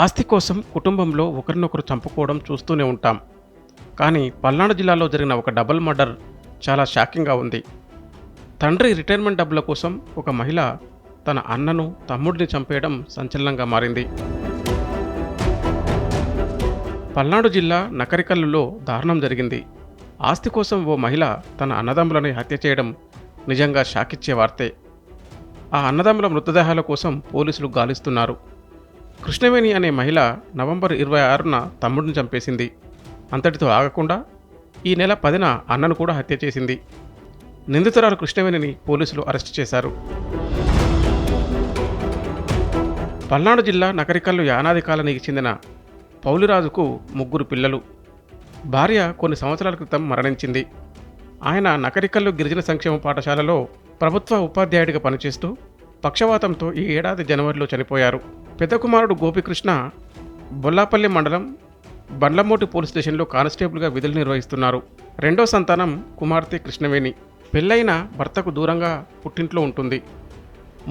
ఆస్తి కోసం కుటుంబంలో ఒకరినొకరు చంపుకోవడం చూస్తూనే ఉంటాం. కానీ పల్నాడు జిల్లాలో జరిగిన ఒక డబుల్ మర్డర్ చాలా షాకింగ్గా ఉంది. తండ్రి రిటైర్మెంట్ డబ్బుల కోసం ఒక మహిళ తన అన్నను, తమ్ముడిని చంపేయడం సంచలనంగా మారింది. పల్నాడు జిల్లా నకరికల్లులో దారుణం జరిగింది. ఆస్తి కోసం ఓ మహిళ తన అన్నదమ్ములని హత్య చేయడం నిజంగా షాకిచ్చే వార్తే. ఆ అన్నదమ్ముల మృతదేహాల కోసం పోలీసులు గాలిస్తున్నారు. కృష్ణవేణి అనే మహిళ నవంబర్ 26న తమ్ముడిని చంపేసింది. అంతటితో ఆగకుండా ఈ నెల 10న అన్నను కూడా హత్య చేసింది. నిందితురాలు కృష్ణవేణిని పోలీసులు అరెస్టు చేశారు. పల్నాడు జిల్లా నకరికల్లు యానాది కాలనీకి చెందిన పౌలిరాజుకు 3 పిల్లలు. భార్య కొన్ని సంవత్సరాల క్రితం మరణించింది. ఆయన నకరికల్లు గిరిజన సంక్షేమ పాఠశాలలో ప్రభుత్వ ఉపాధ్యాయుడిగా పనిచేస్తూ పక్షవాతంతో ఈ ఏడాది జనవరిలో చనిపోయారు. పెద్ద కుమారుడు గోపికృష్ణ బొల్లాపల్లి మండలం బండ్లమోటి పోలీస్ స్టేషన్లో కానిస్టేబుల్గా విధులు నిర్వహిస్తున్నారు. రెండో సంతానం కుమార్తె కృష్ణవేణి. పెళ్ళైన భర్తకు దూరంగా పుట్టింట్లో ఉంటుంది.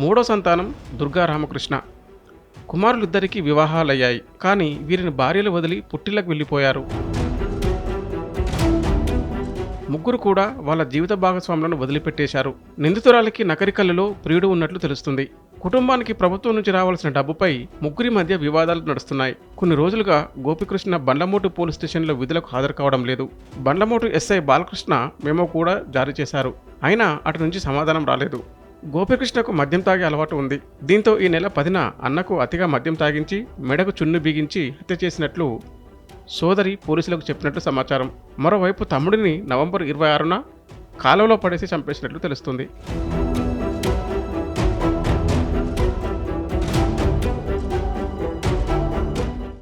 మూడో సంతానం దుర్గా రామకృష్ణ. కుమారులిద్దరికీ వివాహాలయ్యాయి. కానీ వీరిని భార్యలు వదిలి పుట్టిళ్లకు వెళ్ళిపోయారు. 3 కూడా వాళ్ళ జీవిత భాగస్వాములను వదిలిపెట్టేశారు. నిందితురాలికి నకరికల్లులో ప్రియుడు ఉన్నట్లు తెలుస్తుంది. కుటుంబానికి ప్రభుత్వం నుంచి రావాల్సిన డబ్బుపై 3 మధ్య వివాదాలు నడుస్తున్నాయి. కొన్ని రోజులుగా గోపికృష్ణ బండ్లమోటు పోలీస్ స్టేషన్లో విధులకు హాజరు కావడం లేదు. బండ్లమోటు ఎస్ఐ బాలకృష్ణ మెమో కూడా జారీ చేశారు. అయినా అటు నుంచి సమాధానం రాలేదు. గోపికృష్ణకు మద్యం తాగే అలవాటు ఉంది. దీంతో ఈ నెల 10న అన్నకు అతిగా మద్యం తాగించి మెడకు చున్ను బిగించి హత్య చేసినట్లు సోదరి పోలీసులకు చెప్పినట్లు సమాచారం. మరోవైపు తమ్ముడిని నవంబర్ 26న కాలువలో పడేసి చంపేసినట్లు తెలుస్తుంది.